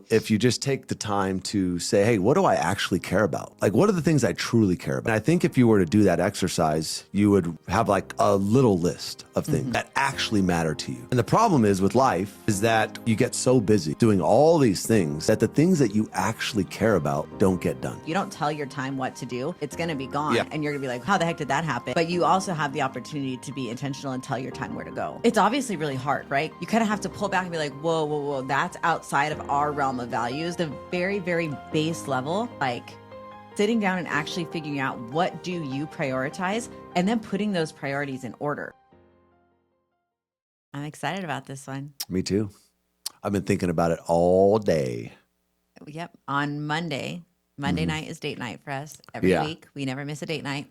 If you just take the time to say, hey, what do I actually care about? Like, what are the things I truly care about? And I think if you were to do that exercise, you would have like a little list of things that actually matter to you. And the problem is with life is that you get so busy doing all these things that the things that you actually care about don't get done. You don't tell your time what to do, it's going to be gone. Yeah. And you're going to be like, how the heck did that happen? But you also have the opportunity to be intentional and tell your time where to go. It's obviously really hard, right? You kind of have to pull back and be like, whoa, whoa, whoa, that's outside of our realm of values. The very, very base level, like sitting down and actually figuring out what do you prioritize and then putting those priorities in order. I'm excited about this one. Me too. I've been thinking about it all day. Yep. On Monday night is date night for us every week. We never miss a date night.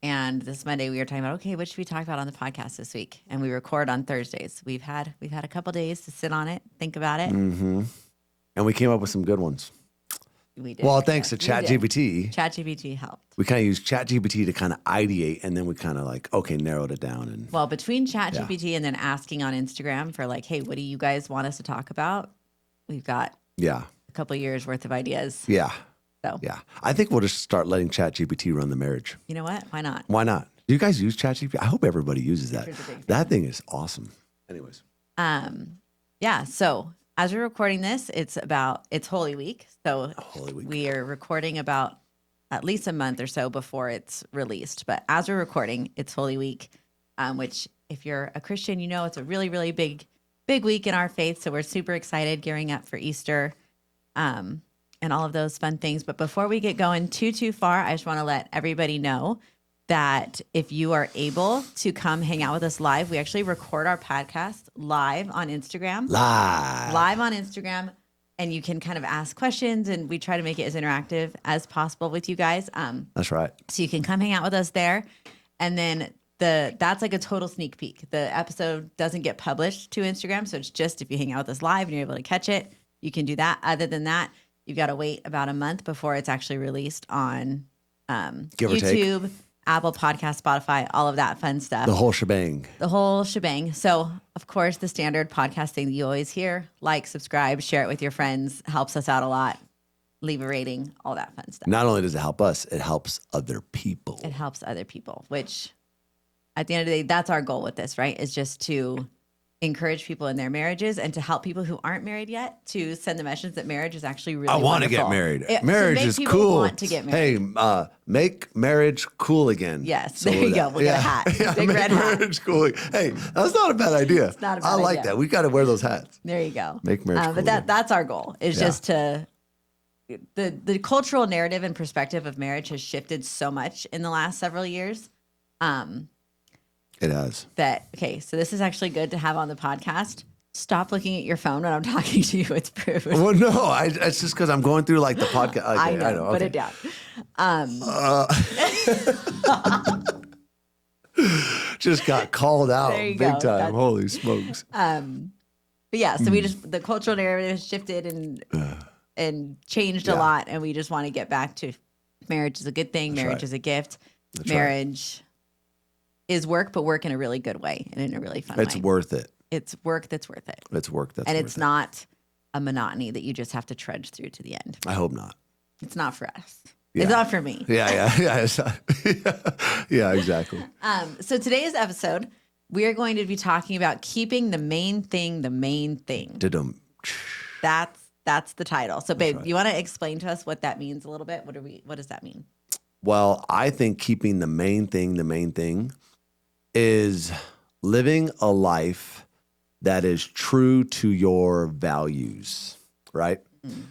And this Monday we were talking about, okay, what should we talk about on the podcast this week? And we record on Thursdays. We've had a couple days to sit on it, think about it. Mm-hmm. And we came up with some good ones. We did. Well, thanks to ChatGPT. ChatGPT helped. We kind of used ChatGPT to kind of ideate, and then we kind of like, okay, narrowed it down. And well, between ChatGPT and then asking on Instagram for like, hey, what do you guys want us to talk about? We've got a couple years worth of ideas. Yeah. So I think we'll just start letting ChatGPT run the marriage. You know what? Why not? Why not? Do you guys use ChatGPT? I hope everybody uses that. That thing is awesome. Anyways. Yeah. So as we're recording this, it's Holy Week. So Holy Week. We are recording about at least a month or so before it's released. But as we're recording, it's Holy Week, which if you're a Christian, you know it's a really, really big week in our faith. So we're super excited gearing up for Easter and all of those fun things. But before we get going too far, I just want to let everybody know that if you are able to come hang out with us live, we actually record our podcast live on Instagram. Live on Instagram. And you can kind of ask questions, and we try to make it as interactive as possible with you guys. That's right. So you can come hang out with us there. And then that's like a total sneak peek. The episode doesn't get published to Instagram. So it's just if you hang out with us live and you're able to catch it, you can do that. Other than that, you've got to wait about a month before it's actually released on YouTube, Apple Podcast, Spotify, all of that fun stuff. The whole shebang. So, of course, the standard podcast thing that you always hear, like, subscribe, share it with your friends, helps us out a lot. Leave a rating, all that fun stuff. Not only does it help us, it helps other people. It helps other people, which at the end of the day, that's our goal with this, right? Is just to encourage people in their marriages and to help people who aren't married yet to send the message that marriage is actually really wonderful. I want to get married. Marriage is cool. Want to get married. Hey, make marriage cool again. Yes, there you go. We'll get a hat. Big red hat. Marriage cool. Hey, that's not a bad idea. It's not a bad idea. I like that. We got to wear those hats. There you go. Make marriage cool. But that's our goal, is just to the cultural narrative and perspective of marriage has shifted so much in the last several years. It has. So this is actually good to have on the podcast. Stop looking at your phone when I'm talking to you. It's rude. Well, no, it's just because I'm going through like the podcast. Okay, I know. Okay. Put it down. Just got called out big go. time. Holy smokes. But yeah, so the cultural narrative has shifted and changed a lot, and we just want to get back to marriage is a good thing. Marriage is a gift. Marriage is work, but work in a really good way and in a really fun way. It's worth it. It's work that's worth it. It's work that's and worth it. it's not a monotony that you just have to trudge through to the end. I hope not. It's not for us. Yeah. It's not for me. Yeah. Yeah, exactly. So today's episode, we are going to be talking about keeping the main thing the main thing. Da-dum. That's the title. So, babe, you want to explain to us what that means a little bit? What does that mean? Well, I think keeping the main thing is living a life that is true to your values, right? Mm-hmm.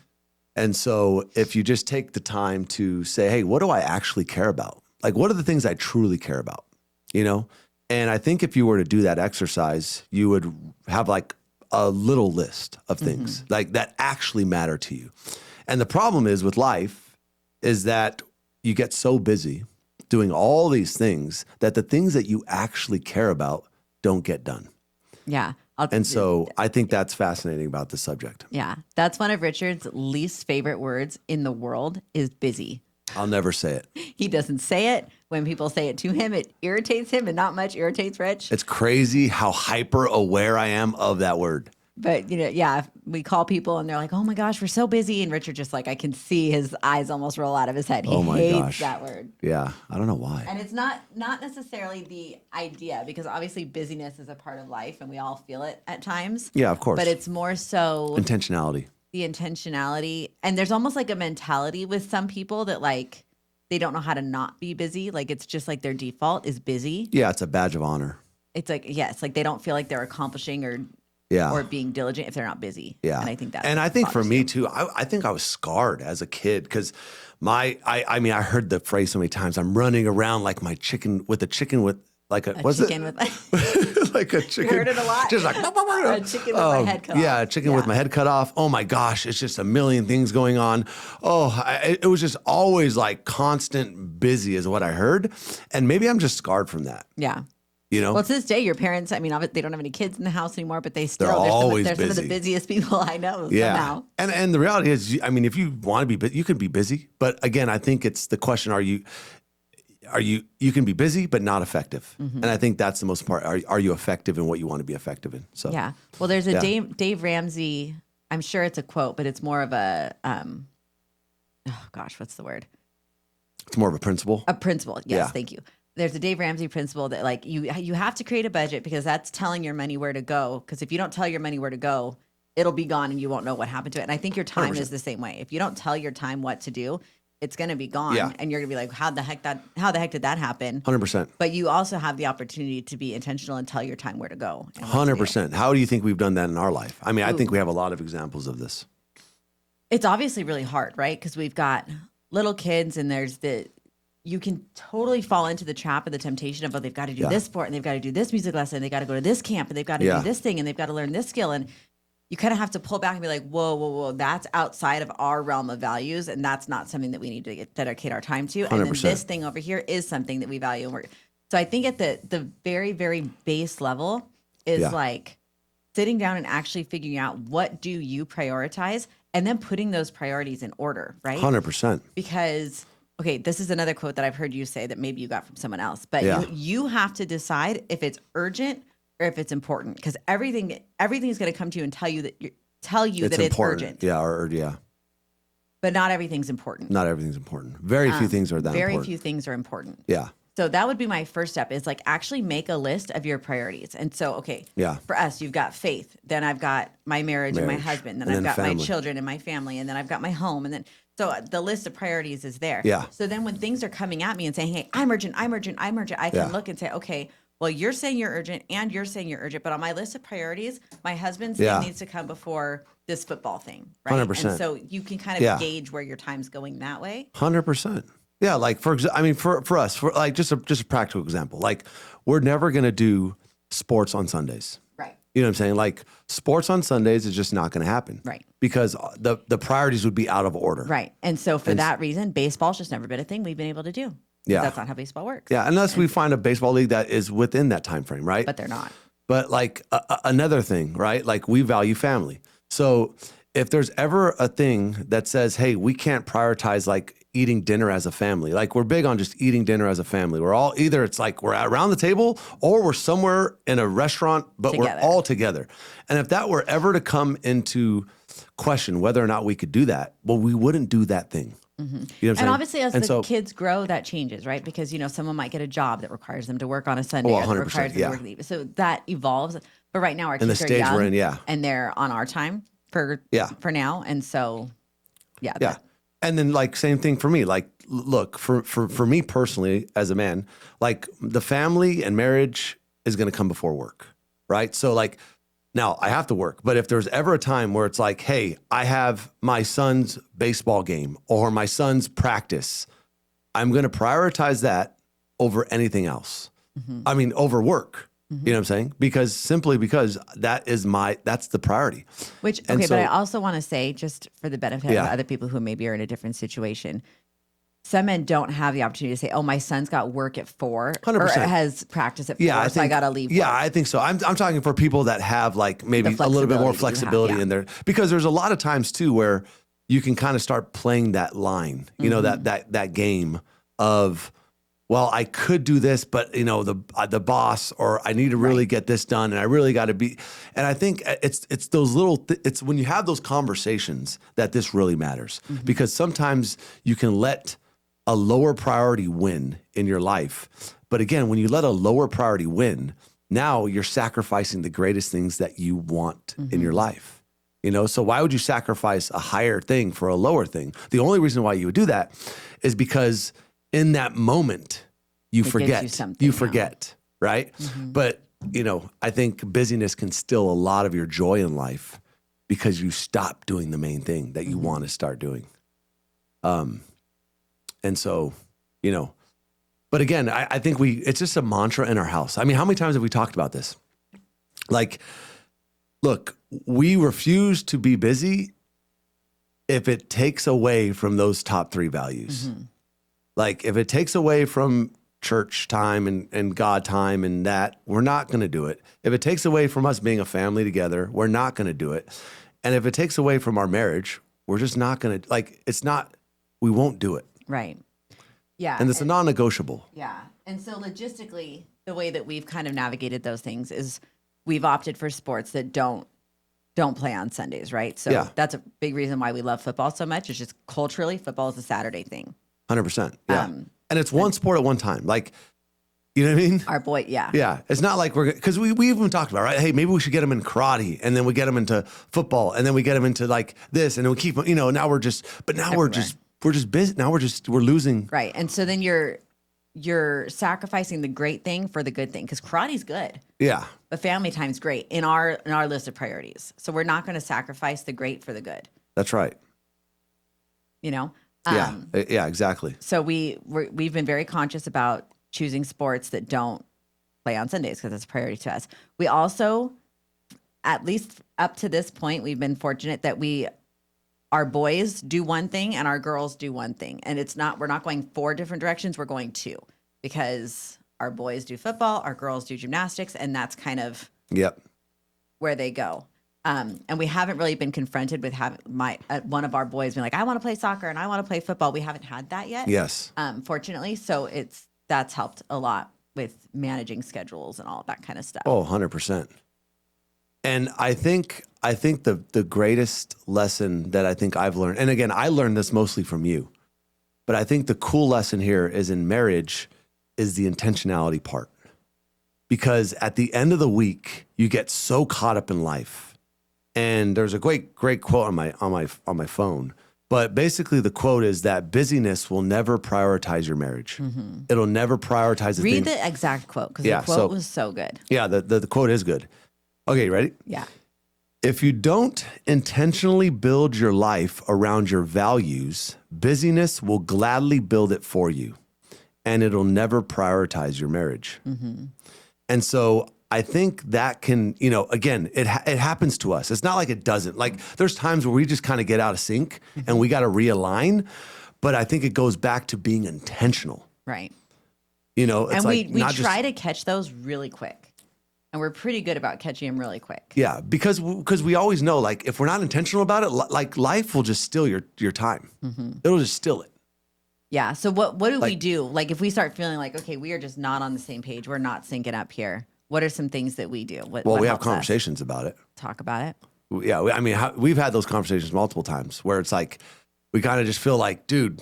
And so if you just take the time to say, hey, what do I actually care about? Like, what are the things I truly care about? You know? And I think if you were to do that exercise, you would have like a little list of things like that actually matter to you. And the problem is with life is that you get so busy doing all these things that the things that you actually care about don't get done. Yeah. So I think that's fascinating about the subject. Yeah. That's one of Richard's least favorite words in the world is busy. I'll never say it. He doesn't say it. When people say it to him, it irritates him, and not much irritates Rich. It's crazy how hyper aware I am of that word. But yeah, we call people and they're like, "Oh my gosh, we're so busy," and Richard just like I can see his eyes almost roll out of his head. He Oh my hates gosh. that word. Yeah. I don't know why. And it's not necessarily the idea, because obviously busyness is a part of life and we all feel it at times. Yeah, of course. But it's more so Intentionality. the intentionality. And there's almost like a mentality with some people that like they don't know how to not be busy. Like it's just like their default is busy. Yeah, it's a badge of honor. It's like, yes, like they don't feel like they're accomplishing or being diligent if they're not busy. Yeah. And I think that. And I think for me too, I think I was scarred as a kid because I mean, I heard the phrase so many times. I'm running around like my chicken with a chicken with like a what's chicken it? with like a chicken. You heard it a lot. Just like A chicken with my head cut off. Yeah, a chicken with my head cut off. Oh my gosh, it's just a million things going on. Oh, it was just always like constant busy is what I heard. And maybe I'm just scarred from that. Yeah. You know? Well, to this day, your parents, I mean, they don't have any kids in the house anymore, but they're always some of the busy. busiest people I know Yeah. somehow. And the reality is, I mean, if you want to be busy, you can be busy. But again, I think it's the question, you can be busy, but not effective. Mm-hmm. And I think that's the most part. Are you effective in what you want to be effective in? So Yeah. Well, there's a Dave Ramsey, I'm sure it's a quote, but it's more of a, oh gosh, what's the word? it's more of a principle. A principle. Yes. Yeah. Thank you. There's a Dave Ramsey principle that like you have to create a budget because that's telling your money where to go. Because if you don't tell your money where to go, it'll be gone and you won't know what happened to it. And I think your time 100%. is the same way. If you don't tell your time what to do, it's going to be gone. Yeah. And you're going to be like, how the heck did that happen? 100%. But you also have the opportunity to be intentional and tell your time where to go. and what to do. 100%. How do you think we've done that in our life? I mean, I think we have a lot of examples of this. It's obviously really hard, right? Because we've got little kids and you can totally fall into the trap of the temptation of, oh, they've got to do this sport and they've got to do this music lesson. They've got to go to this camp and they've got to do this thing and they've got to learn this skill. And you kind of have to pull back and be like, whoa, that's outside of our realm of values. And that's not something that we need to dedicate our time to. 100%. And then this thing over here is something that we value. So I think at the very, very base level is like sitting down and actually figuring out what do you prioritize and then putting those priorities in order, right? 100%. Because, okay, this is another quote that I've heard you say that maybe you got from someone else, but you have to decide if it's urgent or if it's important, because everything is going to come to you and tell you that it's urgent. Yeah, But not everything's important. Not everything's important. Very few things are that important. Very few things are important. Yeah. So that would be my first step is like actually make a list of your priorities. And so, okay, for us, you've got faith. Then I've got my marriage and my husband. Then I've got my children and my family. And then I've got my home. And then, so the list of priorities is there. Yeah. So then when things are coming at me and saying, hey, I'm urgent, I can look and say, okay, well, you're saying you're urgent and you're saying you're urgent. But on my list of priorities, my husband's thing needs to come before this football thing. Right. 100%. And so you can kind of gauge where your time's going that way. 100%. Yeah, like for us, for like just a practical example, like we're never gonna do sports on Sundays. Right. You know what I'm saying? Like sports on Sundays is just not gonna happen. Right. Because the priorities would be out of order. Right. And so for that reason, baseball's just never been a thing we've been able to do. Yeah. That's not how baseball works. Yeah, unless we find a baseball league that is within that time frame, right? But they're not. But like another thing, right? Like we value family. So if there's ever a thing that says, hey, we can't prioritize like eating dinner as a family. Like we're big on just eating dinner as a family. We're all either it's like we're around the table or we're somewhere in a restaurant, but we're all together. And if that were ever to come into question whether or not we could do that, well, we wouldn't do that thing. Mm-hmm. You know what I'm saying? And obviously as the kids grow, that changes, right? Because, someone might get a job that requires them to work on a Sunday or that requires them to work leave. So that evolves. But right now our kids are young we're in, and they're on our time for now. And so, And then like same thing for me, like look, for me personally as a man, like the family and marriage is going to come before work, right? So like now I have to work, but if there's ever a time where it's like, hey, I have my son's baseball game or my son's practice, I'm going to prioritize that over anything else. Mm-hmm. I mean, over work. Mm-hmm. You know what I'm saying? Because that's the priority. But I also want to say, just for the benefit of other people who maybe are in a different situation, some men don't have the opportunity to say, oh, my son's got work at 4 100%. or has practice at 4, so I got to leave work. Yeah, I think so. I'm talking for people that have like maybe a little bit more flexibility in there, because there's a lot of times too where you can kind of start playing that line, you know, that game of, well, I could do this, but the boss, or I need to really get this done, and I really got to be. And I think it's those it's when you have those conversations that this really matters, because sometimes you can let a lower priority win in your life. But again, when you let a lower priority win, now you're sacrificing the greatest things that you want in your life. So why would you sacrifice a higher thing for a lower thing? The only reason why you would do that is because in that moment, you forget, right? But, I think busyness can steal a lot of your joy in life because you stop doing the main thing that you want to start doing. And so, but again, I think it's just a mantra in our house. I mean, how many times have we talked about this? Like, look, we refuse to be busy if it takes away from those top 3 values. Like, if it takes away from church time and God time and that, we're not going to do it. If it takes away from us being a family together, we're not going to do it. And if it takes away from our marriage, we're just not going to, we won't do it. Right. Yeah. And it's a non-negotiable. Yeah. And so logistically, the way that we've kind of navigated those things is we've opted for sports that don't play on Sundays, right? So that's a big reason why we love football so much. It's just culturally, football is a Saturday thing. 100%. Yeah. And it's one sport at one time. Like, you know what I mean? Our boy, yeah. Yeah. It's not like because we even talked about, right? Hey, maybe we should get him in karate, and then we get him into football, and then we get him into like this, and then we keep, now we're just busy. Now we're losing. Right. And so then you're sacrificing the great thing for the good thing, because karate's good. Yeah. But family time's great in our list of priorities. So we're not going to sacrifice the great for the good. That's right. Yeah, exactly. So we've been very conscious about choosing sports that don't play on Sundays because it's a priority to us. We also, at least up to this point, we've been fortunate that our boys do one thing and our girls do one thing. And we're not going 4 different directions. We're going 2, because our boys do football, our girls do gymnastics, and that's kind of where they go. And we haven't really been confronted with having one of our boys being like, I want to play soccer and I want to play football. We haven't had that yet. Yes. Fortunately. So that's helped a lot with managing schedules and all of that kind of stuff. Oh, 100%. And I think the greatest lesson that I think I've learned, and again, I learned this mostly from you, but I think the cool lesson here is in marriage is the intentionality part. Because at the end of the week, you get so caught up in life. And there's a great quote on my phone. But basically the quote is that busyness will never prioritize your marriage. It'll never prioritize the thing. Read the exact quote, because the quote was so good. Yeah, the quote is good. Okay, ready? Yeah. If you don't intentionally build your life around your values, busyness will gladly build it for you, and it'll never prioritize your marriage. And so I think that can, again, it happens to us. It's not like it doesn't. Like, there's times where we just kind of get out of sync and we got to realign. But I think it goes back to being intentional. Right. It's and like we try to catch those really quick. And we're pretty good about catching them really quick. Yeah, because we always know, like, if we're not intentional about it, like, life will just steal your time. It'll just steal it. Yeah. So what do we do? Like, if we start feeling like, okay, we are just not on the same page, we're not syncing up here, what are some things that we do? What we have conversations about it. Talk about it. Yeah. We've had those conversations multiple times where it's like, we kind of just feel like, dude,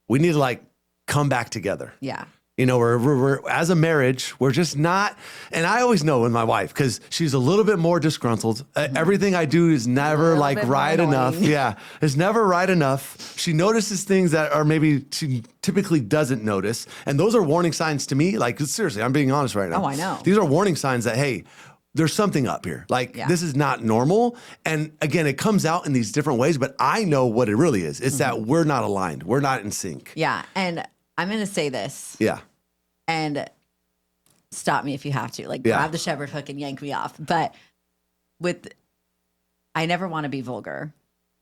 we need to come back together. Yeah. We're as a marriage, we're just not, and I always know with my wife, because she's a little bit more disgruntled. Everything I do is never right enough. Yeah, it's never right enough. She notices things that are maybe she typically doesn't notice. And those are warning signs to me. Like, seriously, I'm being honest right now. Oh, I know. These are warning signs that, hey, there's something up here. This is not normal. And again, it comes out in these different ways, but I know what it really is. It's that we're not aligned. We're not in sync. Yeah. And I'm going to say this. Yeah. And stop me if you have to. Grab the shepherd hook and yank me off. But I never want to be vulgar.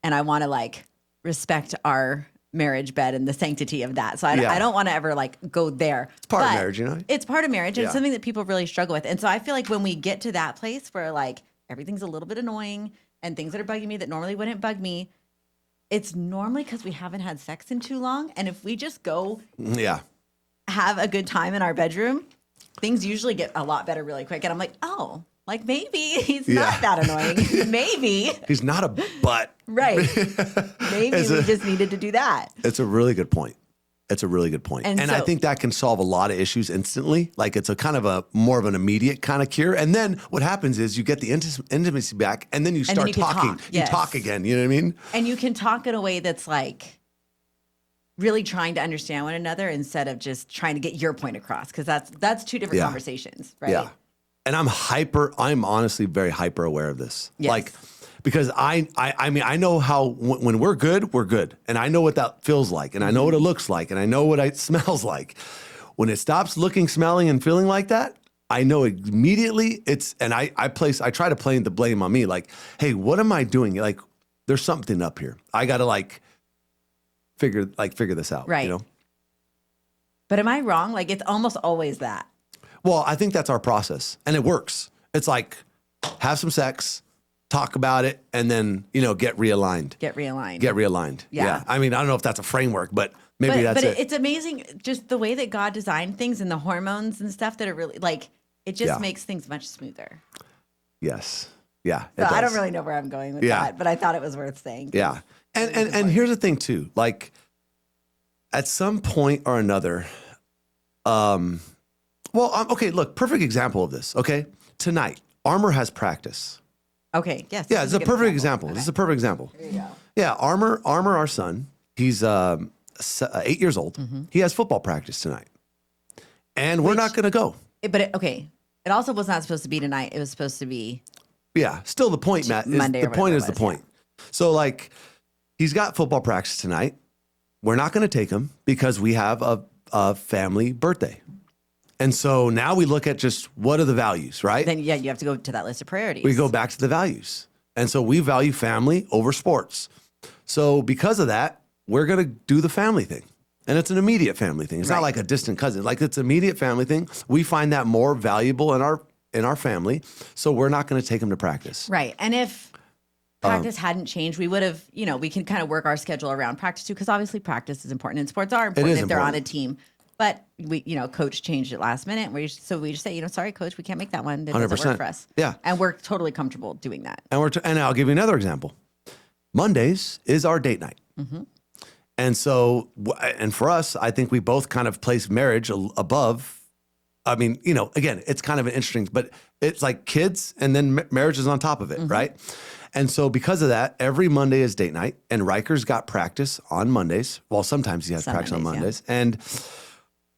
And I want to respect our marriage bed and the sanctity of that. So I don't want to ever go there. It's part of marriage, It's part of marriage. And it's something that people really struggle with. And so I feel like when we get to that place where everything's a little bit annoying and things that are bugging me that normally wouldn't bug me, it's normally because we haven't had sex in too long. And if we just go have a good time in our bedroom, things usually get a lot better really quick. And I'm like, oh, like maybe he's not that annoying. Maybe. He's not a butt. Right. Maybe we just needed to do that. It's a really good point. It's a really good point. And so, I think that can solve a lot of issues instantly. Like it's a kind of a more of an immediate kind of cure. And then what happens is you get the intimacy back and then you start talking. You talk again. You know what I mean? And you can talk in a way that's like really trying to understand one another instead of just trying to get your point across. Cause that's two different conversations, right? Yeah. And I'm honestly very hyper aware of this. Yes. Like, because I mean, I know how, when we're good. And I know what that feels like. And I know what it looks like. And I know what it smells like. When it stops looking, smelling, and feeling like that, I know immediately and I try to play the blame on me. Like, hey, what am I doing? Like, there's something up here. I got to figure this out. Right. You know? But am I wrong? Like, it's almost always that. Well, I think that's our process and it works. It's like, have some sex, talk about it, and then, get realigned. Get realigned. Yeah. I mean, I don't know if that's a framework, but maybe that's it. But it's amazing just the way that God designed things and the hormones and stuff that are really like, it just makes things much smoother. Yes. Yeah. So I don't really know where I'm going with that, but I thought it was worth saying. Yeah. And here's the thing too, like at some point or another, okay, look, perfect example of this. Okay. Tonight, Armor has practice. Okay. Yes. Yeah, it's a perfect example. Okay. This is a perfect example. There you go. Yeah, Armor, our son, he's 8 years old. Mm-hmm. He has football practice tonight, and we're not going to go. It also was not supposed to be tonight. It was supposed to be. Yeah, still the point, Matt. Monday. The point is the point. Yeah. So like, he's got football practice tonight. We're not going to take him because we have a family birthday. And so now we look at just what are the values, right? Then, you have to go to that list of priorities. We go back to the values. And so we value family over sports. So because of that, we're going to do the family thing. And it's an immediate family thing. It's not like a distant cousin. Like it's an immediate family thing. We find that more valuable in our family. So we're not going to take him to practice. Right. And if practice hadn't changed, we would have, we can kind of work our schedule around practice too, because obviously practice is important and sports are important if they're on a team. But we, coach changed it last minute. So we just say, sorry, coach, we can't make that one. That doesn't work for us. Yeah. And we're totally comfortable doing that. And I'll give you another example. Mondays is our date night. Mm-hmm. And so, and for us, I think we both kind of place marriage above. I mean, again, it's kind of an interesting, but it's like kids and then marriage is on top of it, mm-hmm. right? And so because of that, every Monday is date night and Riker's got practice on Mondays. Well, sometimes he has practice on Mondays. Yeah.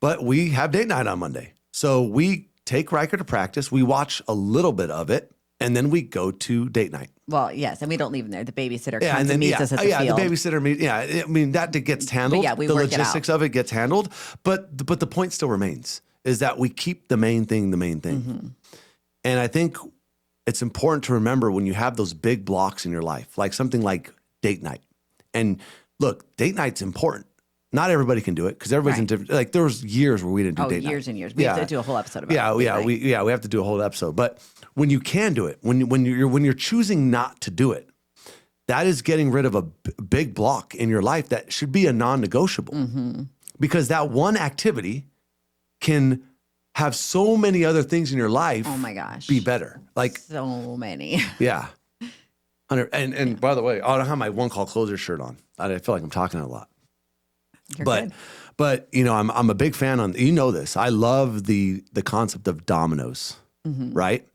But we have date night on Monday. So we take Riker to practice. We watch a little bit of it. And then we go to date night. Well, yes. And we don't leave him there. The babysitter comes and meets us at the field. The babysitter I mean, that gets handled. But the logistics of it gets handled. But the point still remains is that we keep the main thing. Mm-hmm. And I think it's important to remember when you have those big blocks in your life, like something like date night. And look, date night's important. Not everybody can do it because everybody's in different. Like there was years where we didn't do date night. Years and years. We have to do a whole episode about it. We have to do a whole episode. But when you can do it, when you're choosing not to do it, that is getting rid of a big block in your life that should be a non-negotiable. Mm-hmm. Because that one activity can have so many other things in your life. Oh my gosh, be better. Like so many. Yeah. And by the way, I don't have my one call closer shirt on. I feel like I'm talking a lot. But I'm a big fan this. I love the concept of dominoes, mm-hmm. right?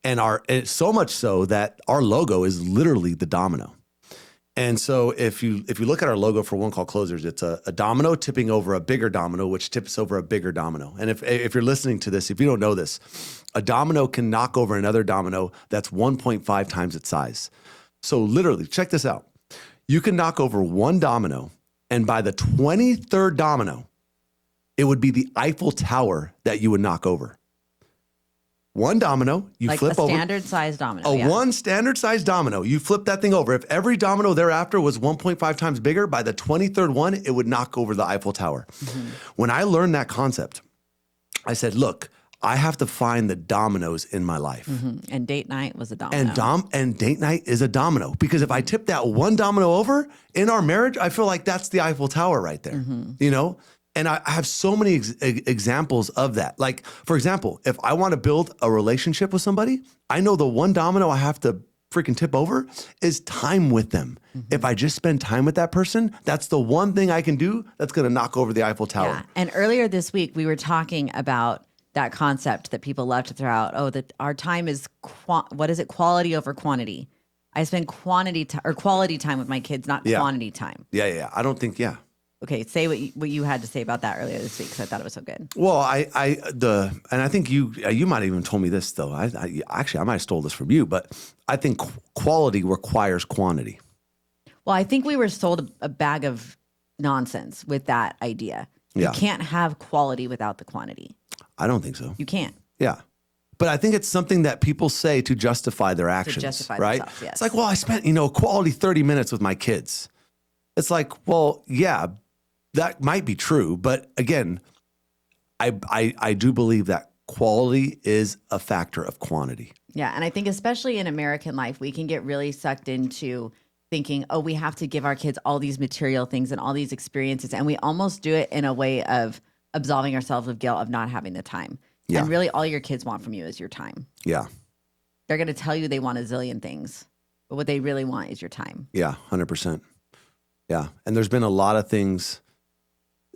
And it's so much so that our logo is literally the domino. And so if you look at our logo for One Call Closers, it's a domino tipping over a bigger domino, which tips over a bigger domino. And if you're listening to this, if you don't know this, a domino can knock over another domino that's 1.5 times its size. So literally, check this out. You can knock over one domino, and by the 23rd domino, it would be the Eiffel Tower that you would knock over. One domino, you flip over. Like a standard-sized domino. One standard-sized domino. You flip that thing over. If every domino thereafter was 1.5 times bigger, by the 23rd one, it would knock over the Eiffel Tower. Mm-hmm. When I learned that concept, I said, look, I have to find the dominoes in my life. Mm-hmm. And date night was a domino. And date night is a domino. Because if I tip that one domino over in our marriage, I feel like that's the Eiffel Tower right there. Mm-hmm. And I have so many examples of that. Like, for example, if I want to build a relationship with somebody, I know the one domino I have to freaking tip over is time with them. If I just spend time with that person, that's the one thing I can do that's going to knock over the Eiffel Tower. Yeah. And earlier this week, we were talking about that concept that people love to throw out. Oh, that our time is, what is it? Quality over quantity. I spend quality time with my kids, not quantity time. Yeah. I don't think, Okay, say what you had to say about that earlier this week, because I thought it was so good. Well, and I think you might have even told me this though. I might have stole this from you, but I think quality requires quantity. Well, I think we were sold a bag of nonsense with that idea. You can't have quality without the quantity. I don't think so. You can't. Yeah. But I think it's something that people say to justify their actions, To justify right? themselves, yes. It's like, well, I spent, quality 30 minutes with my kids. It's like, well, yeah, that might be true. But again, I do believe that quality is a factor of quantity. Yeah. And I think especially in American life, we can get really sucked into thinking, oh, we have to give our kids all these material things and all these experiences. And we almost do it in a way of absolving ourselves of guilt of not having the time. Yeah. And really all your kids want from you is your time. Yeah. They're going to tell you they want a zillion things, but what they really want is your time. Yeah, 100%. Yeah. And there's been a lot of things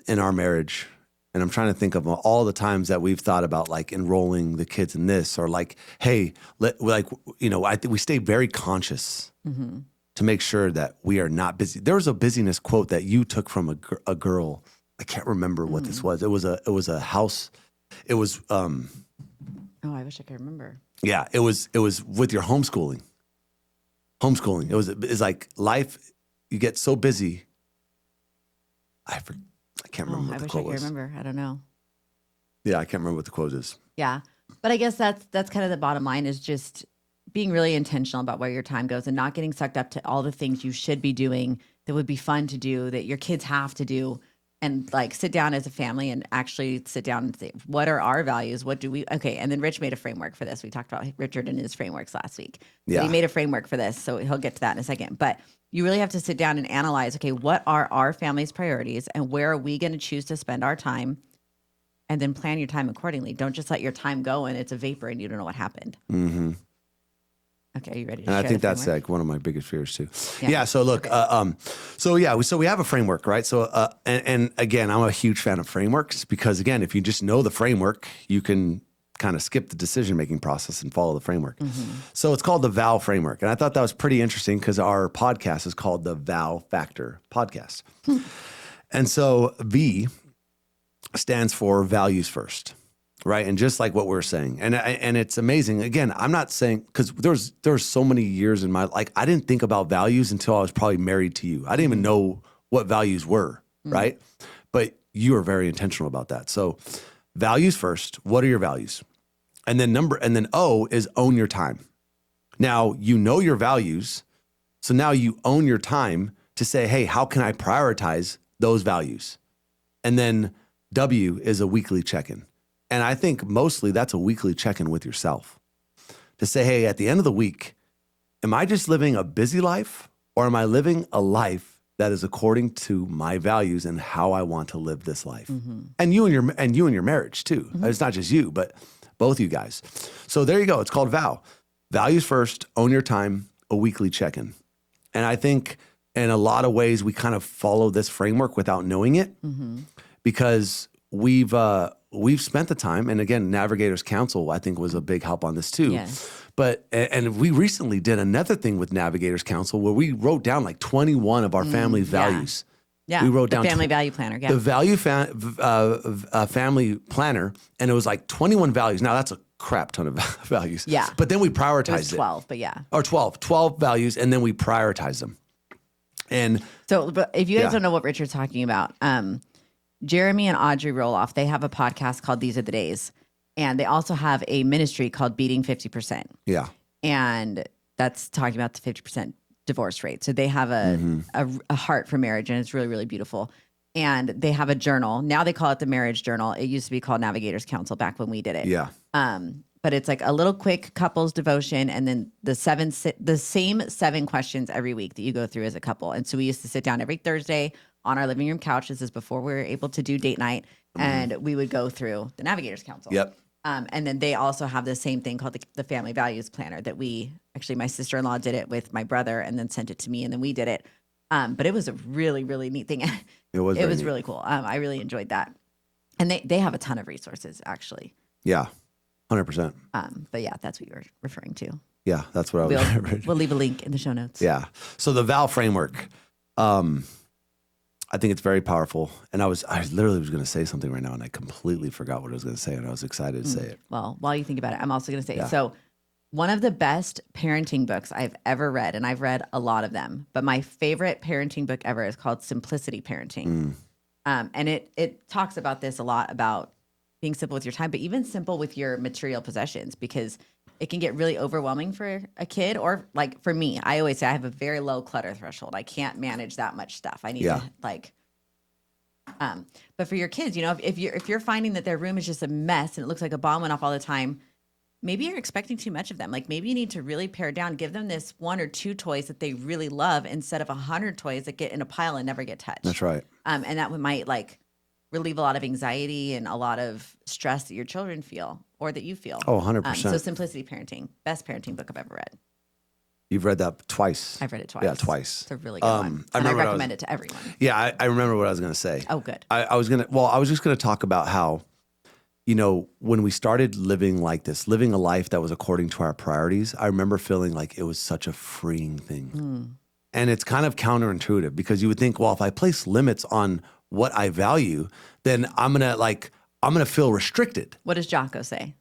in our marriage, and I'm trying to think of all the times that we've thought about like enrolling the kids in this, or like, hey, I think we stay very conscious to make sure that we are not busy. There was a busyness quote that you took from a girl. I can't remember what this was. It was a house. It was oh, I wish I could remember. Yeah, it was with your homeschooling. It's like life. You get so busy. I can't remember what the quote was. I wish I could remember. I don't know. Yeah, I can't remember what the quote is. Yeah. But I guess that's kind of the bottom line, is just being really intentional about where your time goes and not getting sucked up to all the things you should be doing that would be fun to do, that your kids have to do, and like sit down as a family and actually sit down and say, what are our values? What do we, okay. And then Rich made a framework for this. We talked about Richard and his frameworks last week. Yeah. But he made a framework for this. So he'll get to that in a second. But you really have to sit down and analyze, okay, what are our family's priorities and where are we going to choose to spend our time? And then plan your time accordingly. Don't just let your time go and it's a vapor and you don't know what happened. Mm-hmm. Okay, are you ready to And share I think the that's framework? like one of my biggest fears too. Yeah. Yeah. So look, so we have a framework, right? So, and again, I'm a huge fan of frameworks because again, if you just know the framework, you can kind of skip the decision-making process and follow the framework. So it's called the VOW framework. And I thought that was pretty interesting because our podcast is called the VOW Factor Podcast. And so V stands for values first. Right. And just like what we're saying, and it's amazing. Again, I'm not saying, because there's so many years in my, like, I didn't think about values until I was probably married to you. I didn't even know what values were. Right. But you are very intentional about that. So values first. What are your values? And then O is own your time. Now, you know your values. So now you own your time to say, hey, how can I prioritize those values? And then W is a weekly check-in. And I think mostly that's a weekly check-in with yourself to say, hey, at the end of the week, am I just living a busy life or am I living a life that is according to my values and how I want to live this life? And you and your marriage too. It's not just you, but both you guys. So there you go. It's called VOW. Values first, own your time, a weekly check-in. And I think in a lot of ways, we kind of follow this framework without knowing it because we've spent the time, and again, Navigators Council, I think, was a big help on this too. Yes. But, and we recently did another thing with Navigators Council where we wrote down like 21 of our family's values. Yeah. We wrote the down family value planner. Yeah. the family planner, and it was like 21 values. Now that's a crap ton of values. Yeah. But then we it prioritized was 12, but yeah. Or 12 values, and then we prioritized them. And So but if you guys don't know what Richard's talking about, Jeremy and Audrey Roloff, they have a podcast called These Are the Days. And they also have a ministry called Beating 50%. yeah, And that's talking about the 50% divorce rate. So they have a heart for marriage, and it's really, really beautiful. And they have a journal. Now they call it the Marriage Journal. It used to be called Navigators Council back when we did it. yeah, But it's like a little quick couples devotion, and then the same 7 questions every week that you go through as a couple. And so we used to sit down every Thursday on our living room couch. This is before we were able to do date night. And we would go through the Navigators Council. Yep. And then they also have the same thing called the Family Values Planner that my sister-in-law did it with my brother and then sent it to me and then we did it. But it was a really, really neat thing. It was neat. Really cool. I really enjoyed that. And they have a ton of resources actually. Yeah. 100%. But yeah, that's what you were referring to. Yeah. That's what I was. We'll leave a link in the show notes. Yeah. So the vow framework, I think it's very powerful. And I literally was going to say something right now and I completely forgot what I was going to say and I was excited to say it. Well, while you think about it, I'm also going to say, so one of the best parenting books I've ever read, and I've read a lot of them, but my favorite parenting book ever is called Simplicity Parenting. And it talks about this a lot about being simple with your time, but even simple with your material possessions, because it can get really overwhelming for a kid or like for me. I always say I have a very low clutter threshold. I can't manage that much stuff. I need to but for your kids, if you're finding that their room is just a mess and it looks like a bomb went off all the time, maybe you're expecting too much of them. Like maybe you need to really pare down, give them this 1 or 2 toys that they really love instead of 100 toys that get in a pile and never get touched. That's right. And that might relieve a lot of anxiety and a lot of stress that your children feel or that you feel. Oh, 100%. So Simplicity Parenting, best parenting book I've ever read. You've read that twice. I've read it twice. Yeah, twice. It's a really good one. And I recommend it to everyone. Yeah, I remember what I was going to say. Oh, good. I was just going to talk about how, when we started living like this, living a life that was according to our priorities, I remember feeling like it was such a freeing thing. And it's kind of counterintuitive because you would think, well, if I place limits on what I value, then I'm going to feel restricted. What does Jocko say?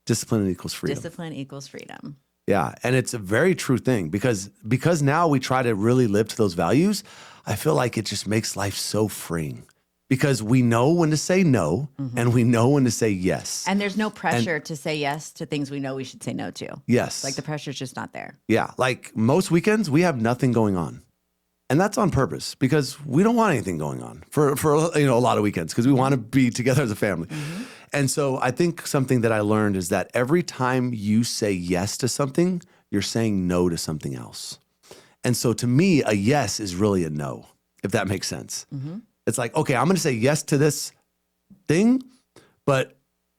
Discipline equals freedom. Discipline equals freedom. Yeah. And it's a very true thing because now we try to really live to those values. I feel like it just makes life so freeing because we know when to say no and we know when to say yes. And there's no pressure to say yes to things we know we should say no to. Yes. Like the pressure's just not there. Yeah. Like most weekends, we have nothing going on. And that's on purpose because we don't want anything going on for a lot of weekends because we want to be together as a family. And so I think something that I learned is that every time you say yes to something, you're saying no to something else. And so to me, a yes is really a no, if that makes sense. It's like, okay, I'm going to say yes to this thing, but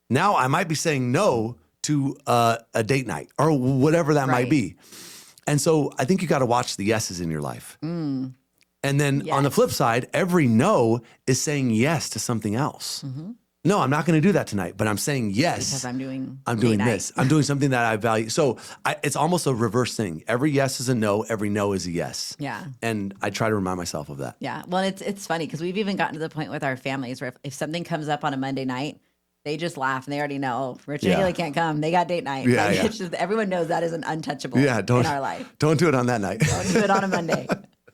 now I might be saying no to a date night or whatever that might be. And so I think you got to watch the yeses in your life. And then on the flip side, every no is saying yes to something else. No, I'm not going to do that tonight, but I'm saying yes. Because I'm doing this. I'm doing something that I value. So it's almost a reverse thing. Every yes is a no. Every no is a yes. Yeah. And I try to remind myself of that. Yeah. Well, it's funny because we've even gotten to the point with our families where if something comes up on a Monday night, they just laugh and they already know Rich and Haley can't come. They got date night. Yeah, It's just everyone knows that is an untouchable in our life. Don't do it on that night. Don't do it on a Monday.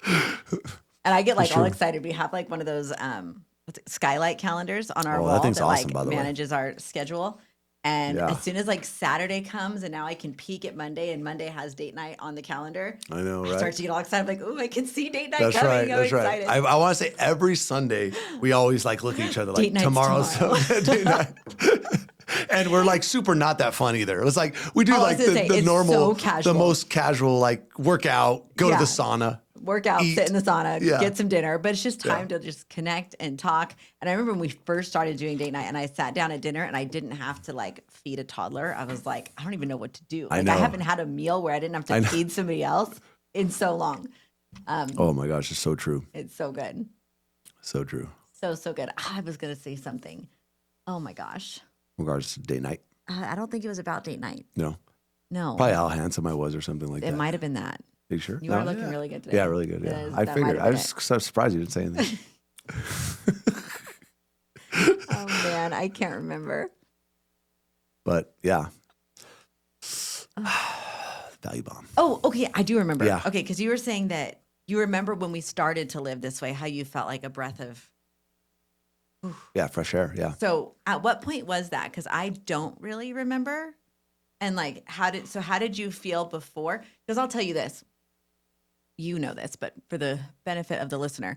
And I get all excited. We have one of those skylight calendars on our wall that thing's that awesome, by the way. manages our schedule. And as soon as Saturday comes and now I can peek at Monday and Monday has date night on the calendar. I know, right? I start to get all excited. I'm I can see date night That's coming. right. I'm That's excited. right. I want to say every Sunday we always look at each other Date night's tomorrow's tomorrow. date night. And we're super not that fun either. It's we do the normal, so casual. the most casual, workout, go to the sauna. Work out, sit in the sauna, Yeah. get some dinner, but it's just time to just connect and talk. And I remember when we first started doing date night and I sat down at dinner and I didn't have to feed a toddler. I was I don't even know what to do. I haven't had a meal where I didn't have to feed somebody else in so long. Oh my gosh, it's so true. It's so good. So true. So good. I was going to say something. Oh my gosh. In regards to date night? I don't think it was about date night. No. Probably how handsome I was or something like that. It might have been that. Are you sure? You are looking really good today. Yeah, really good. Yeah. I figured. I was so surprised you didn't say anything. Oh man, I can't remember. But yeah. Value bomb. Oh, okay. I do remember. Yeah. Okay, because you were saying that you remember when we started to live this way, how you felt like a breath of. Yeah, fresh air. Yeah. So at what point was that? Because I don't really remember. And how did you feel before? Because I'll tell you this. You know this, but for the benefit of the listener,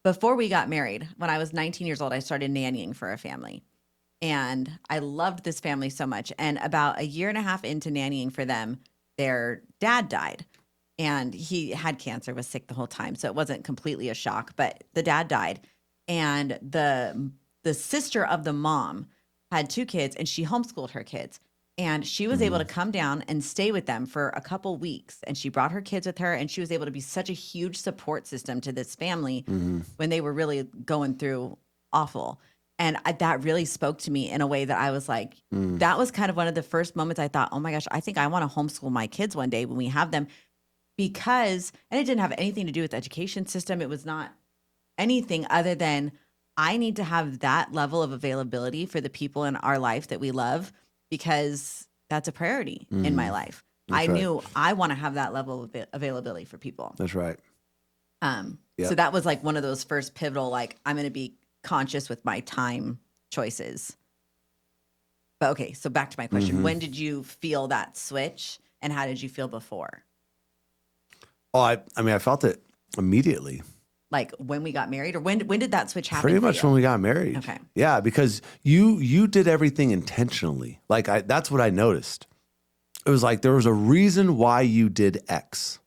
before we got married, when I was 19 years old, I started nannying for a family. And I loved this family so much. And about a year and a half into nannying for them, their dad died. and he had cancer, was sick the whole time. So it wasn't completely a shock, but the dad died. And the sister of the mom had 2 kids, and she homeschooled her kids. And she was able to come down and stay with them for a couple weeks. And she brought her kids with her, and she was able to be such a huge support system to this family when they were really going through awful. And that really spoke to me in a way that I was like, that was kind of one of the first moments I thought, oh my gosh, I think I want to homeschool my kids one day when we have them. Because, and it didn't have anything to do with the education system. It was not anything other than I need to have that level of availability for the people in our life that we love, because that's a priority in my life. I knew I want to have that level of availability for people. That's right. So that was like one of those first pivotal, like, I'm going to be conscious with my time choices. But okay, so back to my question. When did you feel that switch, and how did you feel before? Oh, I mean, I felt it immediately. Like when we got married, or when did that switch happen? Pretty much when we got married. Okay. Yeah, because you did everything intentionally. Like that's what I noticed. It was like there was a reason why you did X.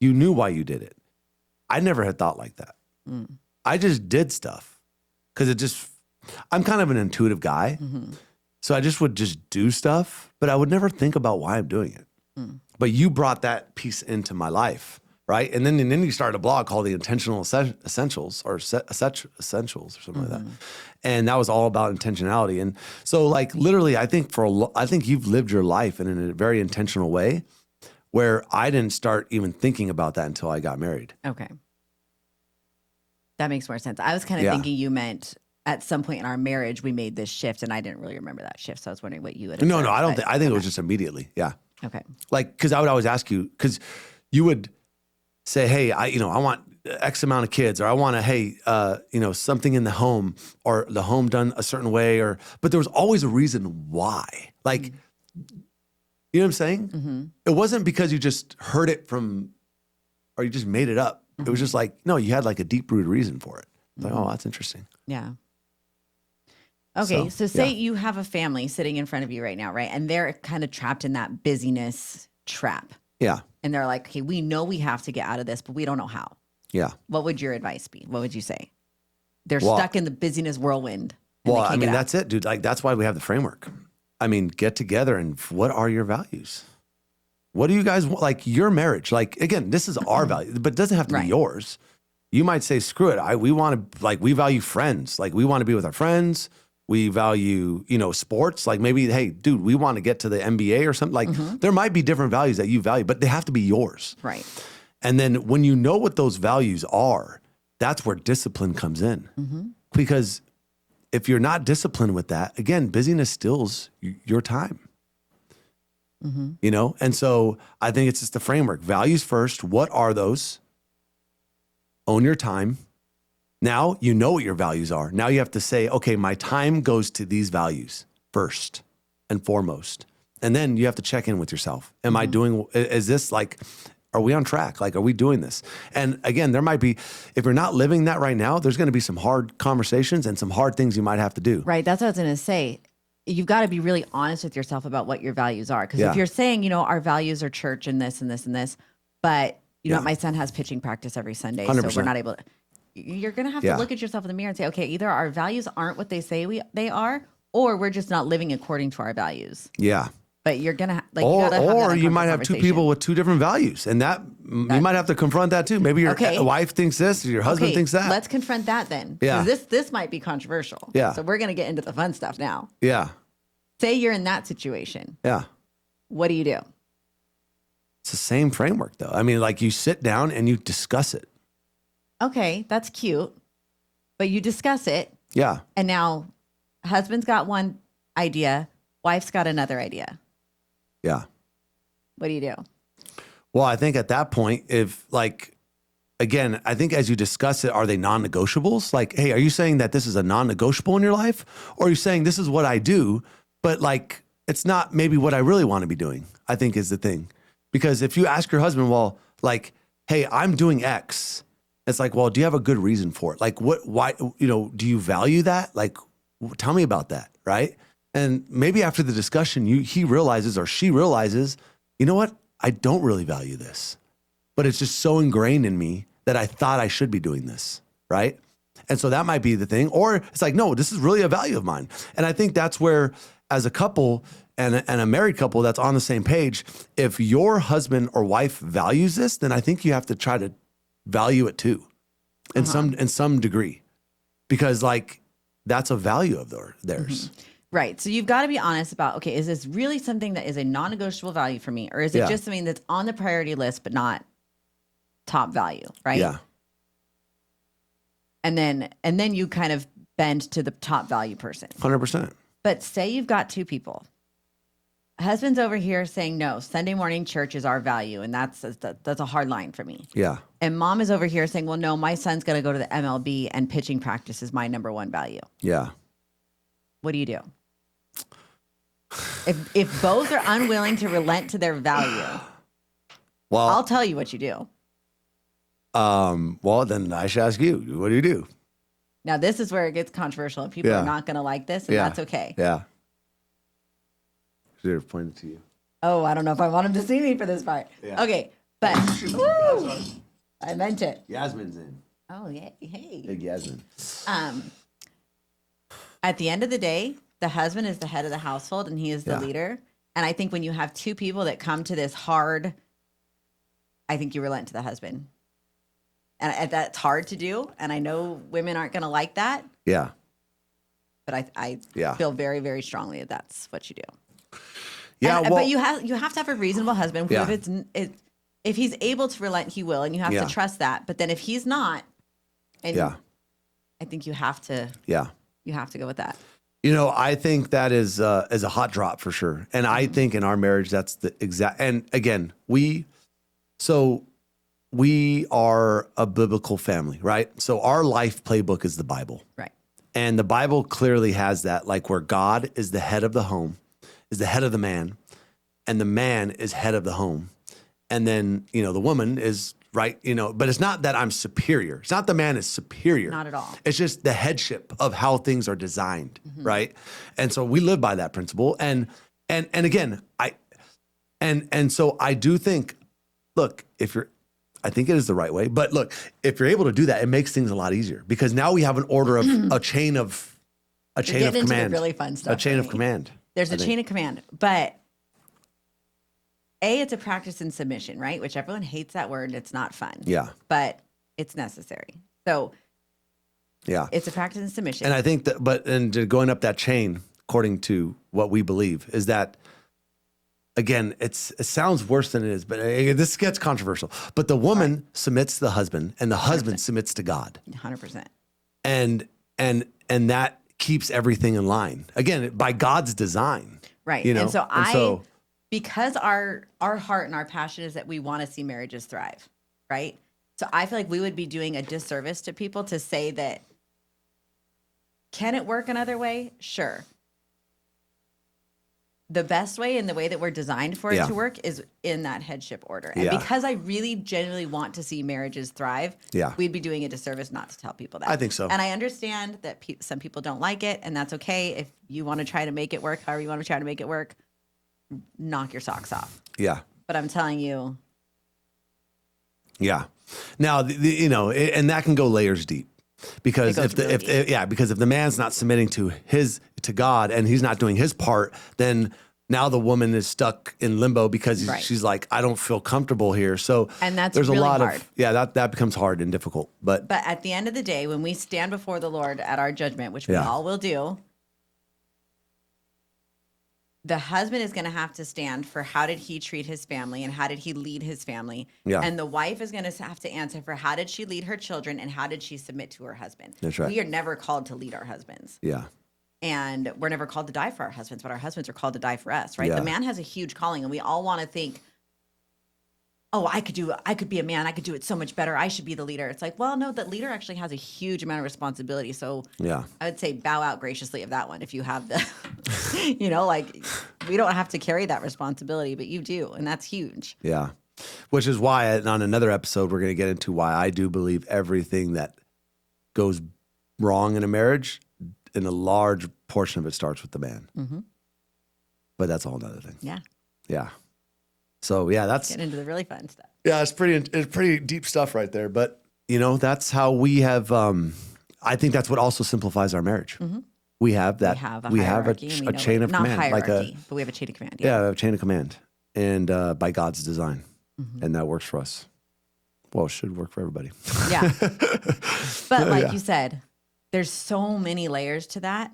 You knew why you did it. I never had thought like that. I just did stuff because I'm kind of an intuitive guy. So I just would just do stuff, but I would never think about why I'm doing it. But you brought that piece into my life. Right. And then you started a blog called The Intentional Essentials or Essentials or something like that. And that was all about intentionality. And so like literally, I think you've lived your life in a very intentional way where I didn't start even thinking about that until I got married. Okay. That makes more sense. I was kind of thinking you meant at some point in our marriage, we made this shift, and I didn't really remember that shift. So I was wondering what you had observed. No, I don't think, I think it was just immediately. Yeah. Okay. Like, cause I would always ask you, cause you would say, hey, I want X amount of kids, or I want to, something in the home, or the home done a certain way, but there was always a reason why. Like, you know what I'm saying? It wasn't because you just heard it or you just made it up. It was just like, no, you had like a deep rooted reason for it. Like, oh, that's interesting. Yeah. Okay. So say you have a family sitting in front of you right now, right? And they're kind of trapped in that busyness trap. Yeah. And they're like, okay, we know we have to get out of this, but we don't know how. Yeah. What would your advice be? What would you say? They're stuck in the busyness whirlwind. Well, I mean, that's it, dude. Like, that's why we have the framework. I mean, get together and what are your values? What do you guys want? Like your marriage, like, again, this is our value, but it doesn't have to be yours. You might say, screw it. We value friends. Like we want to be with our friends. We value, sports. Like maybe, hey, dude, we want to get to the NBA or something. Like there might be different values that you value, but they have to be yours. Right. And then when you know what those values are, that's where discipline comes in. Because if you're not disciplined with that, again, busyness steals your time. And so I think it's just the framework. Values first. What are those? Own your time. Now you know what your values are. Now you have to say, okay, my time goes to these values first and foremost. And then you have to check in with yourself. Am I doing, is this like, are we on track? Like, are we doing this? And again, there might be, if you're not living that right now, there's going to be some hard conversations and some hard things you might have to do. Right. That's what I was going to say. You've got to be really honest with yourself about what your values are. Because if you're saying, our values are church and this and this and this, but my son has pitching practice every Sunday, 100%. so we're not able to. You're going to have to look at yourself in the mirror and say, okay, either our values aren't what they say they are, or we're just not living according to our values. Yeah. But you're going to or you might have two people with two different values, and that you might have to confront that too. Maybe your wife thinks this, or your husband thinks that. Let's confront that then. Yeah. This might be controversial. Yeah. So we're going to get into the fun stuff now. Yeah. Say you're in that situation. Yeah. What do you do? It's the same framework though. I mean, like you sit down and you discuss it. Okay, that's cute. But you discuss it. Yeah. And now husband's got one idea, wife's got another idea. Yeah. What do you do? Well, I think at that point, again, I think as you discuss it, are they non-negotiables? Like, hey, are you saying that this is a non-negotiable in your life? Or are you saying this is what I do, but like, it's not maybe what I really want to be doing, I think is the thing. Because if you ask your husband, well, like, hey, I'm doing X. It's like, well, do you have a good reason for it? Like why, do you value that? Like, tell me about that. Right. And maybe after the discussion, he realizes or she realizes, you know what? I don't really value this. but it's just so ingrained in me that I thought I should be doing this, right? And so that might be the thing. Or it's like, no, this is really a value of mine. And I think that's where, as a couple and a married couple that's on the same page, if your husband or wife values this, then I think you have to try to value it too, in some degree, because like that's a value of theirs. Right. So you've got to be honest about, okay, is this really something that is a non-negotiable value for me? Or is it just something that's on the priority list, but not top value, right? Yeah. And then you kind of bend to the top value person. 100%. But say you've got two people. Husband's over here saying, no, Sunday morning church is our value. And that's a hard line for me. Yeah. And mom is over here saying, well, no, my son's going to go to the MLB and pitching practice is my number one value. Yeah. What do you do? If both are unwilling to relent to their value, well, I'll tell you what you do. Well, then I should ask you, what do you do? Now, this is where it gets controversial. And people are not going to like this, and that's okay. Yeah. Should have pointed to you. Oh, I don't know if I want him to see me for this part. Yeah. Okay, but woo, I meant it. Yasmin's in. Oh, yeah. Hey. Big Yasmin. At the end of the day, the husband is the head of the household, and he is the leader. And I think when you have two people that come to this hard, I think you relent to the husband. And that's hard to do. And I know women aren't going to like that. Yeah. But I feel very, very strongly that that's what you do. Yeah. But you have to have a reasonable husband. Yeah. If he's able to relent, he will. And you have to trust that. But then if he's not, I think you have to. Yeah. You have to go with that. You know, I think that is a hot drop for sure. And I think in our marriage, that's the exact, and again, we are a biblical family, right? So our life playbook is the Bible. Right. And the Bible clearly has that, like where God is the head of the home, is the head of the man, and the man is head of the home. And then, you know, the woman is right, you know, but it's not that I'm superior. It's not the man is superior. Not at all. It's just the headship of how things are designed, right? And so we live by that principle. And again, so I do think, look, I think it is the right way, but look, if you're able to do that, it makes things a lot easier because now we have an order of a chain of command. Into the really fun stuff. A chain of command. There's a chain of command, but it's a practice in submission, right? Which everyone hates that word. It's not fun. Yeah. But it's necessary. So yeah, it's a practice in submission. And I think that, going up that chain, according to what we believe, is that, again, it sounds worse than it is, but this gets controversial. But the woman submits to the husband, and the husband 100%. Submits to God. 100%. And that keeps everything in line. Again, by God's design. Right. You know? And so because our heart and our passion is that we want to see marriages thrive, right? So I feel like we would be doing a disservice to people to say that, can it work another way? Sure. The best way and the way that we're designed for it to work is in that headship order. And because I really genuinely want to see marriages thrive, we'd be doing a disservice not to tell people that. I think so. And I understand that some people don't like it, and that's okay. If you want to try to make it work, however you want to try to make it work, knock your socks off. Yeah. But I'm telling you. Yeah. Now, you know, and that can go layers deep. Because if the man's not submitting to God and he's not doing his part, then now the woman is stuck in limbo because she's like, I don't feel comfortable here. So and that's there's really a lot hard. of that becomes hard and difficult. But at the end of the day, when we stand before the Lord at our judgment, which we all will do, the husband is going to have to stand for how did he treat his family and how did he lead his family. Yeah. And the wife is going to have to answer for how did she lead her children and how did she submit to her husband. That's right. We are never called to lead our husbands. Yeah. And we're never called to die for our husbands, but our husbands are called to die for us, right? Yeah. The man has a huge calling and we all want to think, oh, I could be a man. I could do it so much better. I should be the leader. It's like, well, no, the leader actually has a huge amount of responsibility. So I would say bow out graciously of that one. If you have the, you know, like we don't have to carry that responsibility, but you do. And that's huge. Yeah. Which is why on another episode, we're going to get into why I do believe everything that goes wrong in a marriage, in a large portion of it starts with the man. Mm-hmm. But that's a whole nother thing. Yeah. Yeah. So that's get into the really fun stuff. Yeah, it's pretty deep stuff right there. But that's how we have. I think that's what also simplifies our marriage. Mm-hmm. We have that. We have a We have hierarchy, and we a know chain of not command, hierarchy, but we have a chain of command. a chain of command, and by God's design, Mm-hmm. and that works for us. Well, it should work for everybody. Yeah. But like you said, there's so many layers to that.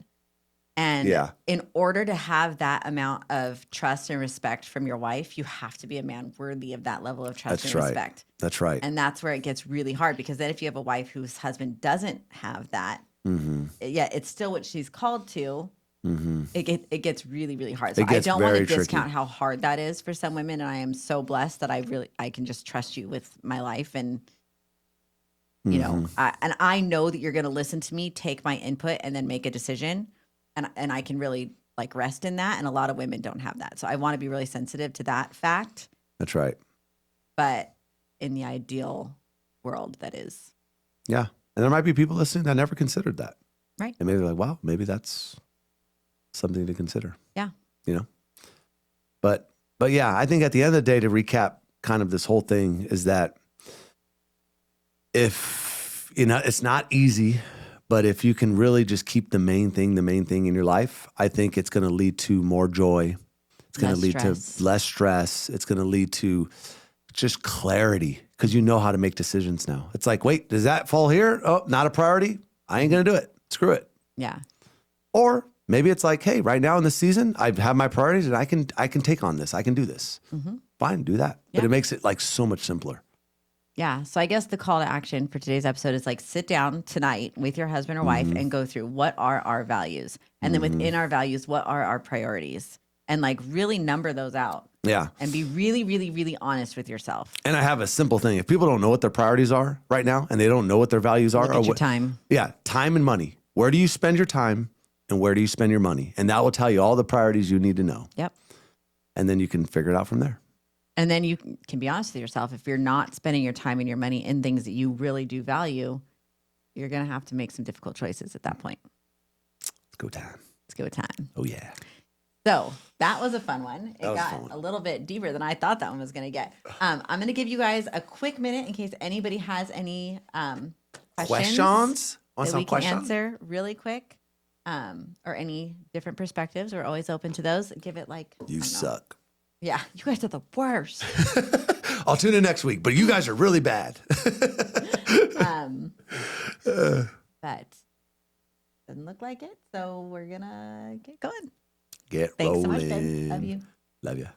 And in order to have that amount of trust and respect from your wife, you have to be a man worthy of that level of trust and respect. That's right. And that's where it gets really hard, because then if you have a wife whose husband doesn't have that, it's still what she's called to. Mm-hmm. It gets really, really hard. So I don't want to discount how hard that is for some women. And I am so blessed that I can just trust you with my life. And, I know that you're going to listen to me, take my input, and then make a decision. And I can really like rest in that. And a lot of women don't have that. So I want to be really sensitive to that fact. That's right. But in the ideal world, that is. Yeah. And there might be people listening that never considered that. Right. And maybe they're like, wow, maybe that's something to consider. Yeah. But yeah, I think at the end of the day, to recap kind of this whole thing, is that if, it's not easy, but if you can really just keep the main thing in your life, I think it's going to lead to more joy. It's going to lead to less stress. It's going to lead to just clarity, because you know how to make decisions now. It's like, wait, does that fall here? Oh, not a priority. I ain't going to do it. Screw it. Yeah. Or maybe it's like, hey, right now in this season, I have my priorities and I can take on this. I can do this. Mm-hmm. Fine, do that. Yeah. But it makes it like so much simpler. Yeah. So I guess the call to action for today's episode is like, sit down tonight with your husband or wife and go through what are our values. And then within our values, what are our priorities? And like really number those out. Yeah. And be really, really, really honest with yourself. And I have a simple thing. If people don't know what their priorities are right now, and they don't know what their values are, Look at your time. Yeah. Time and money. Where do you spend your time and where do you spend your money? And that will tell you all the priorities you need to know. Yep. And then you can figure it out from there. And then you can be honest with yourself. If you're not spending your time and your money in things that you really do value, you're going to have to make some difficult choices at that point. Let's go time. Let's go time. Oh, yeah. So that was a fun one. It got a little bit deeper than I thought that one was going to get. I'm going to give you guys a quick minute in case anybody has any questions that we can answer really quick, or any different perspectives. We're always open to those. Give it like... You suck. Yeah, you guys are the worst. I'll tune in next week, but you guys are really bad. But doesn't look like it, so we're going to get going. Get Thanks rolling. so much, babe. Love you. Love you.